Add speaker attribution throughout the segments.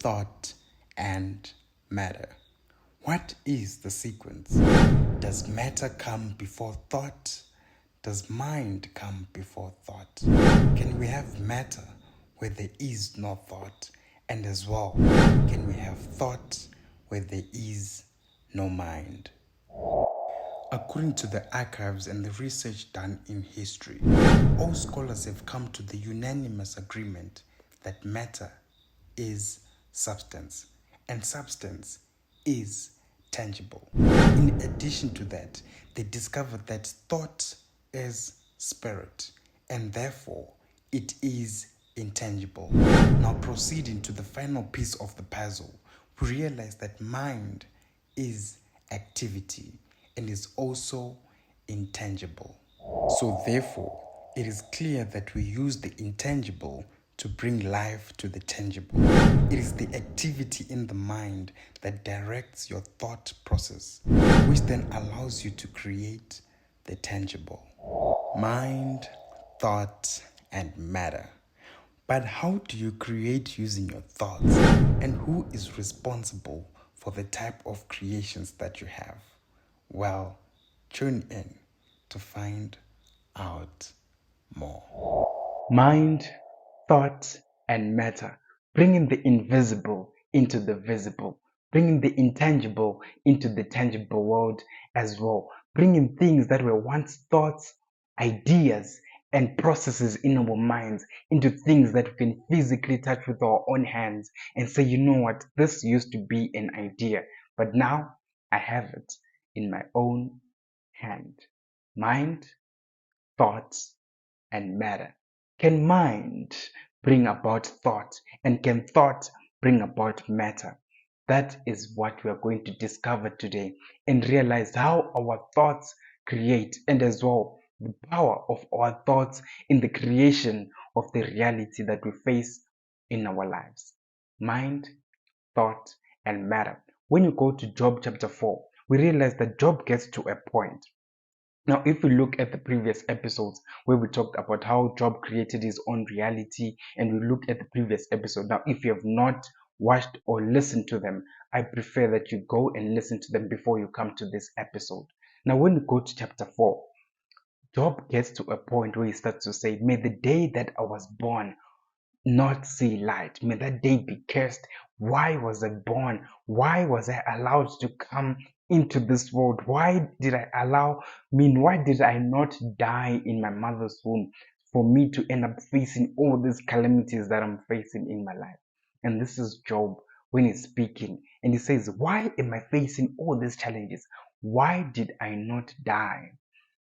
Speaker 1: thought, and matter. What is the sequence? Does matter come before thought? Does mind come before thought? Can we have matter where there is no thought? And as well, can we have thought where there is no mind? According to the archives and the research done in history, all scholars have come to the unanimous agreement that matter is substance, and substance is tangible. In addition to that, they discovered that thought is spirit, and therefore it is intangible. Now, proceeding to the final piece of the puzzle, we realize that mind is activity and is also intangible. So, therefore, it is clear that we use the intangible to bring life to the tangible. It is the activity in the mind that directs your thought process, which then allows you to create the tangible. Mind, thought, and matter. But how do you create using your thoughts? And who is responsible for the type of creations that you have? Well, tune in to find out more. Mind, thought, and matter, bringing the invisible into the visible, bringing the intangible into the tangible world as well, bringing things that were once thoughts, ideas, and processes in our minds into things that we can physically touch with our own hands and say, you know what, this used to be an idea, but now I have it in my own hand. Mind, thoughts, and matter. Can mind bring about thought? And can thought bring about matter? That is what we are going to discover today and realize how our thoughts create, and as well the power of our thoughts in the creation of the reality that we face in our lives. Mind, thought, and matter. When you go to Job chapter 4, we realize that Job gets to a point. Now, if we look at the previous episodes where we talked about how Job created his own reality, and we look at the previous episode, now, if you have not watched or listened to them, I prefer that you go and listen to them before you come to this episode. Now, when we go to chapter 4, Job gets to a point where he starts to say, may the day that I was born not see light. May that day be cursed. Why was I born? Why was I allowed to come into this world? Why did why did I not die in my mother's womb for me to end up facing all these calamities that I'm facing in my life? And this is Job when he's speaking. And he says, why am I facing all these challenges? Why did I not die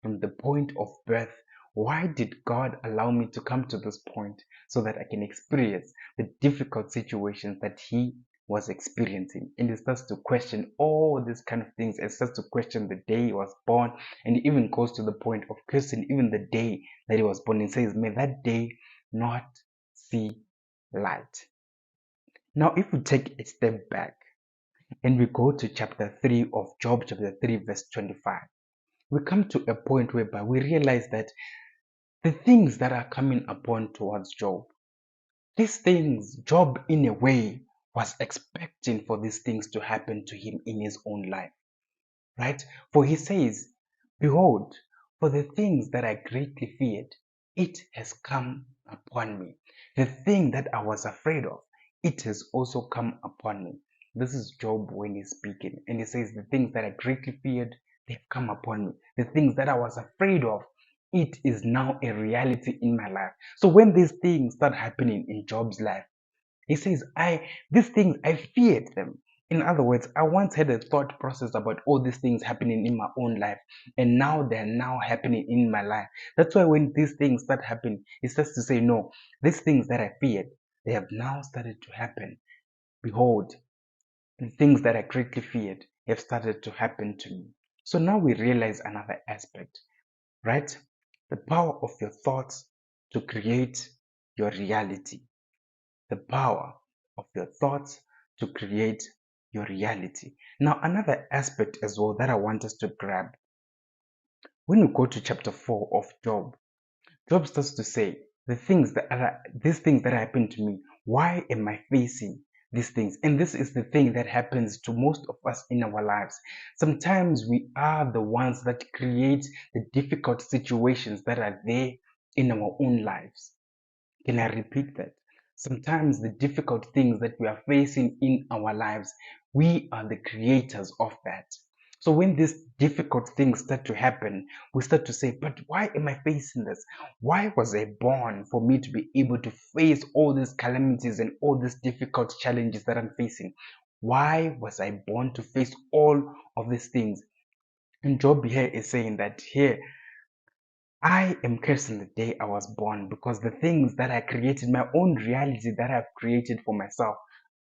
Speaker 1: from the point of birth? Why did God allow me to come to this point so that I can experience the difficult situations that He was experiencing? And he starts to question all these kind of things, and starts to question the day he was born, and he even goes to the point of questioning even the day that he was born. He says, may that day not see light. Now, if we take a step back and we go to chapter 3 of Job, chapter 3, verse 25, we come to a point whereby we realize that the things that are coming upon towards Job, these things, Job in a way was expecting for these things to happen to him in his own life, right? For he says, behold, for the things that I greatly feared, it has come upon me. The thing that I was afraid of, it has also come upon me. This is Job when he's speaking, and he says, the things that I greatly feared, they've come upon me. The things that I was afraid of, it is now a reality in my life. So when these things start happening in Job's life, he says, these things, I feared them. In other words, I once had a thought process about all these things happening in my own life, and now they're now happening in my life. That's why when these things start happening, he starts to say, no, these things that I feared, they have now started to happen. Behold, the things that I greatly feared have started to happen to me. So now we realize another aspect, right? The power of your thoughts to create your reality. The power of your thoughts to create your reality. Now, another aspect as well that I want us to grab. When we go to chapter 4 of Job, Job starts to say, these things that happened to me, why am I facing these things. And this is the thing that happens to most of us in our lives. Sometimes we are the ones that create the difficult situations that are there in our own lives. Can I repeat that? Sometimes the difficult things that we are facing in our lives, we are the creators of that. So when these difficult things start to happen, we start to say, but why am I facing this? Why was I born for me to be able to face all these calamities and all these difficult challenges that I'm facing? Why was I born to face all of these things? And Job here is saying that here, I am cursing the day I was born because the things that I created, my own reality that I've created for myself,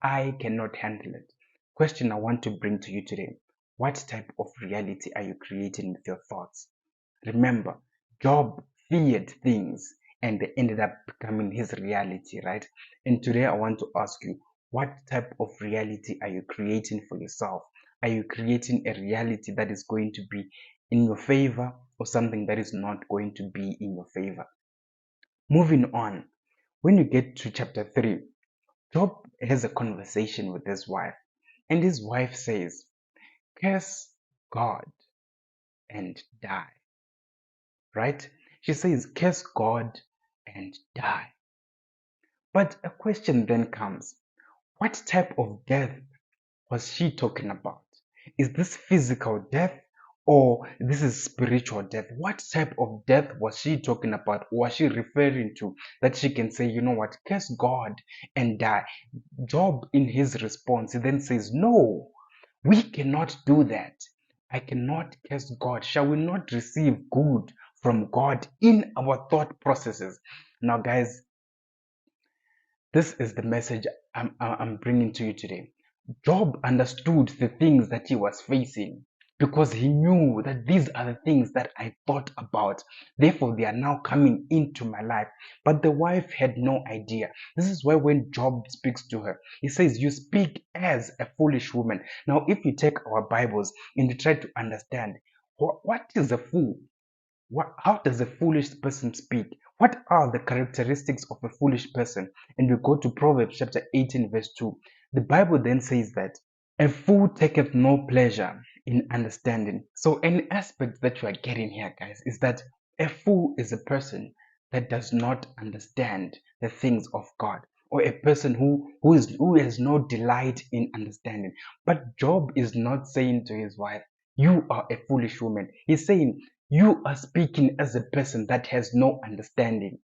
Speaker 1: I cannot handle it. Question I want to bring to you today. What type of reality are you creating with your thoughts? Remember, Job feared things and they ended up becoming his reality, right? And today I want to ask you, what type of reality are you creating for yourself? Are you creating a reality that is going to be in your favor or something that is not going to be in your favor? Moving on, when you get to chapter 3, Job has a conversation with his wife, and his wife says, curse God and die, right? She says, curse God and die. But a question then comes, what type of death was she talking about? Is this physical death or this is spiritual death? What type of death was she talking about? Or was she referring to that she can say, you know what, curse God and die? Job, in his response, he then says, no, we cannot do that. I cannot curse God. Shall we not receive good from God in our thought processes? Now, guys, this is the message I'm bringing to you today. Job understood the things that he was facing because he knew that these are the things that I thought about. Therefore, they are now coming into my life. But the wife had no idea. This is why when Job speaks to her, he says, you speak as a foolish woman. Now, if you take our Bibles and you try to understand, what is a fool? How does a foolish person speak? What are the characteristics of a foolish person? And we go to Proverbs chapter 18, verse 2. The Bible then says that a fool taketh no pleasure in understanding. So, an aspect that you are getting here, guys, is that a fool is a person that does not understand the things of God, or a person who has no delight in understanding. But Job is not saying to his wife, you are a foolish woman. He's saying, you are speaking as a person that has no understanding.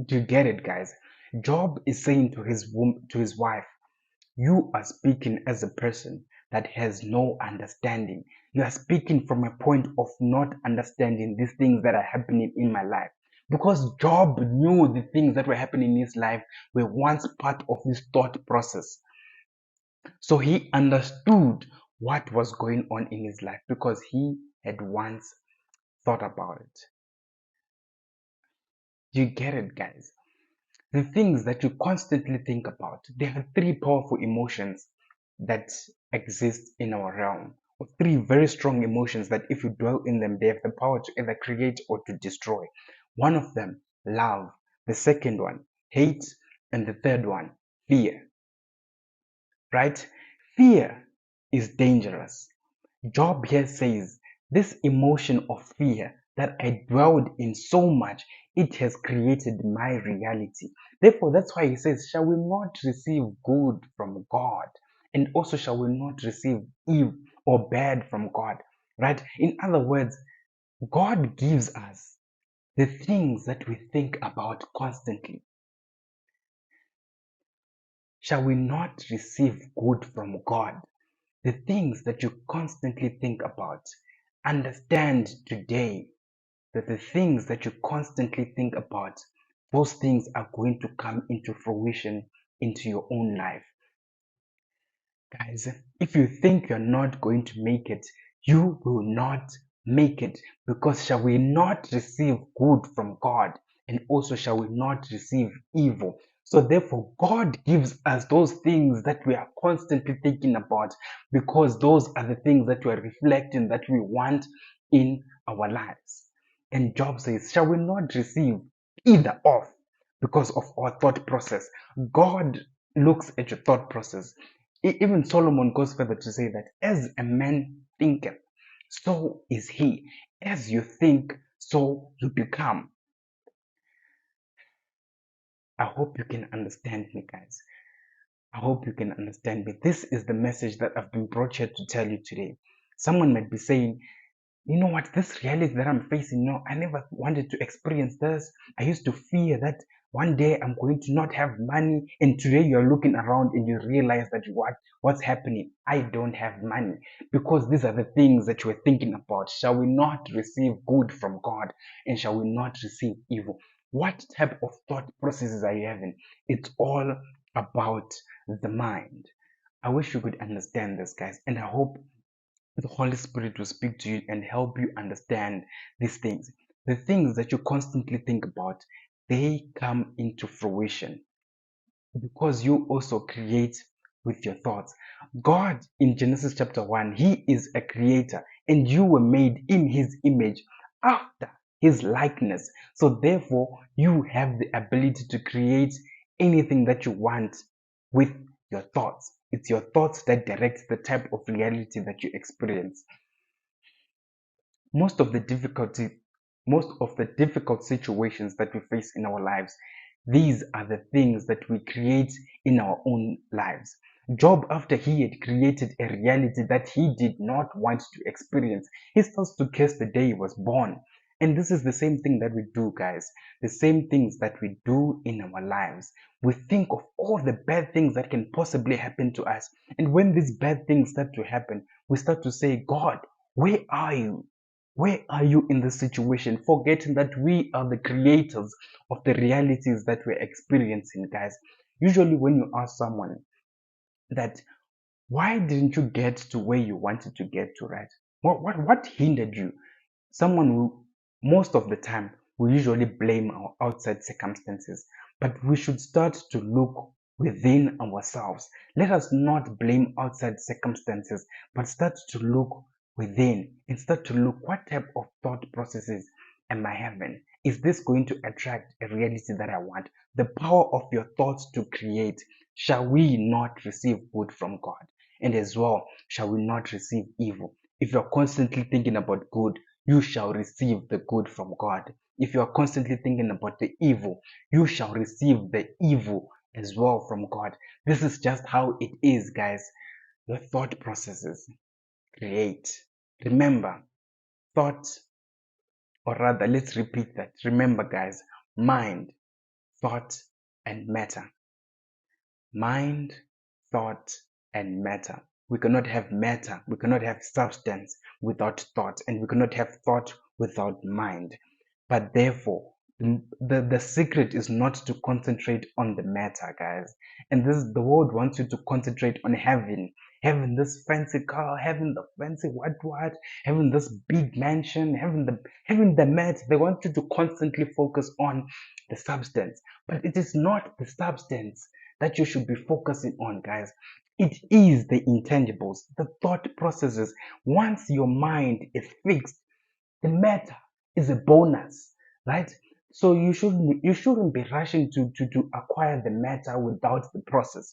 Speaker 1: Do you get it, guys? Job is saying to his wife, you are speaking as a person that has no understanding. You are speaking from a point of not understanding these things that are happening in my life. Because Job knew the things that were happening in his life were once part of his thought process. So he understood what was going on in his life because he had once thought about it. You get it, guys? The things that you constantly think about, there are three powerful emotions that exist in our realm, or three very strong emotions that if you dwell in them, they have the power to either create or to destroy. One of them, love. The second one, hate. And the third one, fear. Right? Fear is dangerous. Job here says, this emotion of fear that I dwelled in so much, it has created my reality. Therefore, that's why he says, shall we not receive good from God? And also, shall we not receive evil or bad from God? Right? In other words, God gives us the things that we think about constantly. Shall we not receive good from God? The things that you constantly think about. Understand today that the things that you constantly think about, those things are going to come into fruition into your own life. Guys, if you think you're not going to make it, you will not make it, because shall we not receive good from God, and also shall we not receive evil? So therefore, God gives us those things that we are constantly thinking about, because those are the things that we are reflecting that we want in our lives. And Job says, shall we not receive either of, because of our thought process? God looks at your thought process. Even Solomon goes further to say that as a man thinketh, so is he. As you think, so you become. I hope you can understand me, guys. I hope you can understand me. This is the message that I've been brought here to tell you today. Someone might be saying, you know what, this reality that I'm facing, no, I never wanted to experience this. I used to fear that one day I'm going to not have money, and today you're looking around and you realize that what's happening? I don't have money, because these are the things that you were thinking about. Shall we not receive good from God, and shall we not receive evil? What type of thought processes are you having? It's all about the mind. I wish you could understand this, guys, and I hope the Holy Spirit will speak to you and help you understand these things. The things that you constantly think about, they come into fruition because you also create with your thoughts. God in Genesis chapter 1, He is a creator, and you were made in His image after His likeness. So, therefore, you have the ability to create anything that you want with your thoughts. It's your thoughts that direct the type of reality that you experience. most of the difficulty most of the difficult situations that we face in our lives, these are the things that we create in our own lives. Job, after he had created a reality that he did not want to experience, he starts to curse the day he was born. And this is the same thing that we do, guys. The same things that we do in our lives. We think of all the bad things that can possibly happen to us, and when these bad things start to happen, we start to say, God, where are you? Where are you in this situation? Forgetting that we are the creators of the realities that we're experiencing, guys. Usually, when you ask someone that, why didn't you get to where you wanted to get to, right? What hindered you? Someone who, most of the time, we usually blame our outside circumstances, but we should start to look within ourselves. Let us not blame outside circumstances, but start to look within and start to look, what type of thought processes am I having? Is this going to attract a reality that I want? The power of your thoughts to create. Shall we not receive good from God? And as well, shall we not receive evil? If you're constantly thinking about good, you shall receive the good from God. If you are constantly thinking about the evil, you shall receive the evil as well from God. This is just how it is, guys. Your thought processes create. Remember, thought, or rather, let's repeat that. Remember, guys, mind, thought, and matter. Mind, thought, and matter. We cannot have matter, we cannot have substance without thought, and we cannot have thought without mind. But therefore, the secret is not to concentrate on the matter, guys. And this, the world wants you to concentrate on having this fancy car, having the fancy what, having this big mansion, having the mat. They want you to constantly focus on the substance, but it is not the substance that you should be focusing on, guys. It is the intangibles, the thought processes. Once your mind is fixed, the matter is a bonus, right? So you shouldn't be rushing to acquire the matter without the process.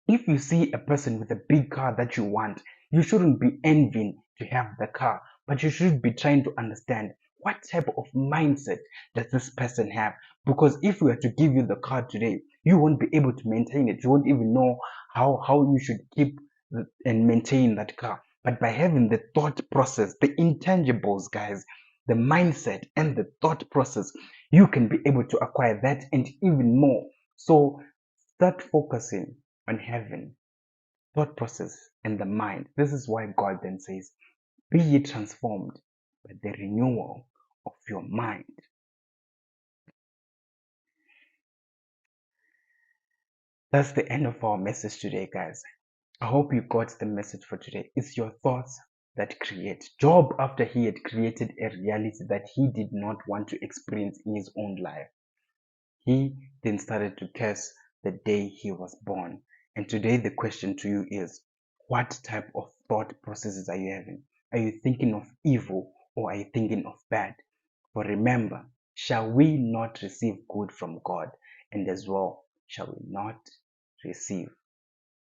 Speaker 1: If you see a person with a big car that you want, you shouldn't be envying to have the car, but you should be trying to understand, what type of mindset does this person have? Because if we are to give you the car today, you won't be able to maintain it. You won't even know how you should keep and maintain that car. But by having the thought process, the intangibles, guys, the mindset and the thought process, you can be able to acquire that and even more. So start focusing on heaven, thought process, and the mind. This is why God then says, be ye transformed by the renewal of your mind. That's the end of our message today, guys. I hope you got the message for today. It's your thoughts that create. Job, after he had created a reality that he did not want to experience in his own life, he then started to curse the day he was born. And today, the question to you is, what type of thought processes are you having? Are you thinking of evil, or are you thinking of bad? For remember, shall we not receive good from God? And as well, shall we not receive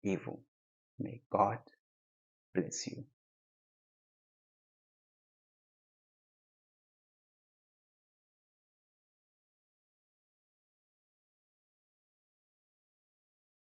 Speaker 1: evil. May God bless you.